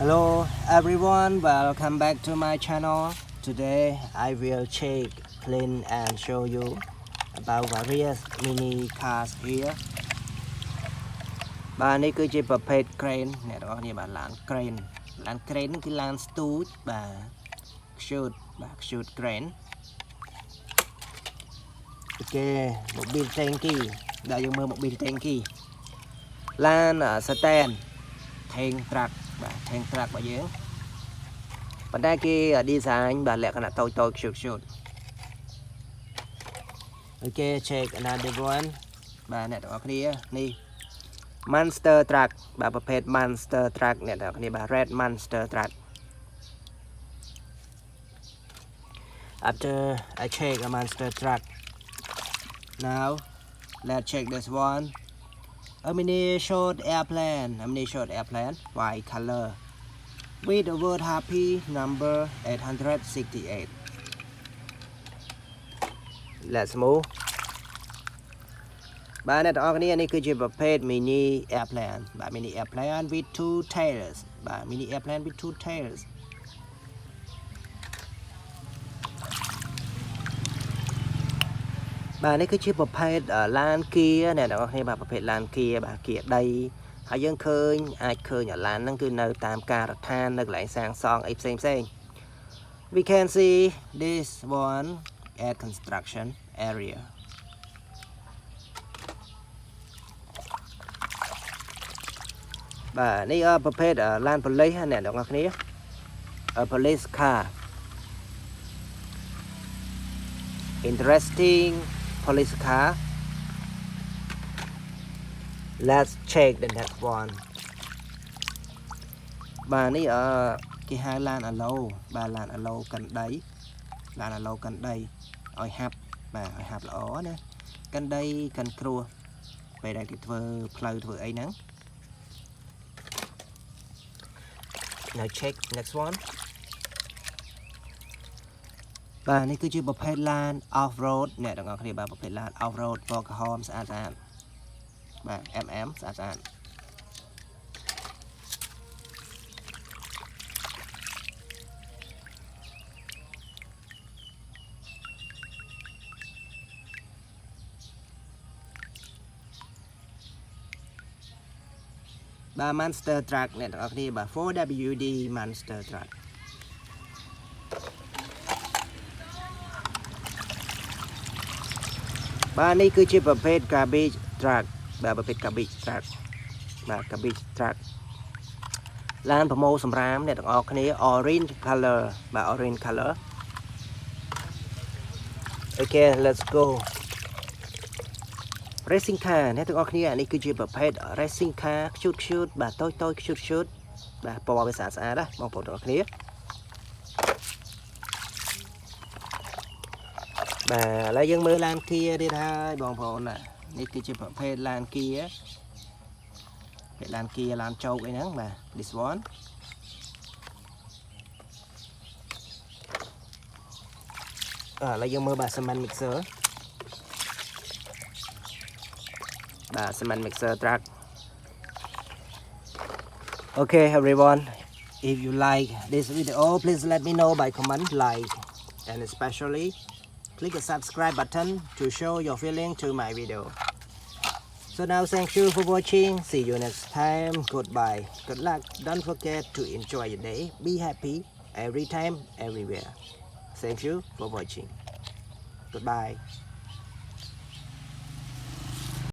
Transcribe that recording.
Hello everyone, welcome back to my channel. Today I will check, clean and show you about various mini cars here. បាទនេះគឺជាប្រភេទ crane អ្នកទាំងអស់គ្នាបាទឡាន crane ឡាន crane នេះគឺឡានស្ទូចបាទខ្ជូតបាទខ្ជូត crane អូខេ Mobil tanky ដែលយើងមើល Mobil tanky ឡាន stand tank truck បាទ tank truck របស់យើងប៉ុន្តែគេ design បាទលក្ខណៈតូចៗខ្ជូតអូខេ check another one បាទអ្នកទាំងអស់គ្នានេះ Monster Truck បាទប្រភេទ Monster Truck អ្នកទាំងអស់គ្នាបាទ Red Monster Truck After I check a Monster Truck now let's check this one a mini short airplane white color with the word happy number 868 let's move បាទអ្នកទាំងអស់គ្នានេះគឺជាប្រភេទ mini airplane បាទ mini airplane with two tails បាទ mini airplane with two tails បាទនេះគឺជាប្រភេទឡានគៀអ្នកទាំងអស់គ្នាបាទប្រភេទឡានគៀបាទគៀដីហើយយើងឃើញអាចឃើញឡានហ្នឹងគឺនៅតាមការដ្ឋាននៅកន្លែងសាងសង់អីផ្សេង we can see this one at construction areaបាទនេះប្រភេទឡានប៉ូលីសអ្នកទាំងអស់គ្នា police car interesting police car let's check the next one បាទនេះគេហៅឡានអាឡូបាទឡានអាឡូកាន់ដីឡានអាឡូកាន់ដីឲ្យហាប់បាទឲ្យហាប់ល្អណាកាន់ដីកាន់គ្រួពេលដែលគេធ្វើផ្លូវធ្វើអីហ្នឹង Now check next one បាទនេះគឺជាប្រភេទឡាន off road អ្នកទាំងអស់គ្នាបាទប្រភេទឡាន off road ពណ៌ក្រហមស្អាតបាទ MM ស្អាតបាទ Monster Truck អ្នកទាំងអស់គ្នាបាទ 4WD Monster Truck បាទនេះគឺជាប្រភេទ Garbage Truck បាទប្រភេទ Garbage Truck បាទ Garbage Truck ឡានប្រមូលសម្រាមអ្នកទាំងអស់គ្នា orange color បាទ orange color Okay let's go Racing car អ្នកទាំងអស់គ្នានេះគឺជាប្រភេទ Racing car ខ្ជូតបាទតូចខ្ជូតបាទពណ៌វាស្អាតណាបងប្អូនទាំងអស់គ្នាបាទឥឡូវយើងមើលឡានគៀទៀតហើយបងប្អូននេះគឺជាប្រភេទឡានគៀឡានគៀឡានជោគអីហ្នឹងបាទ this one ឥឡូវយើងមើលបាទ cement mixer បាទ cement mixer truck Okay everyone if you like this video please let me know by comment like and especially click the subscribe button to show your feeling to my video so now thank you for watching see you next time goodbye good luck don't forget to enjoy your day be happy every time everywhere thank you for watching goodbye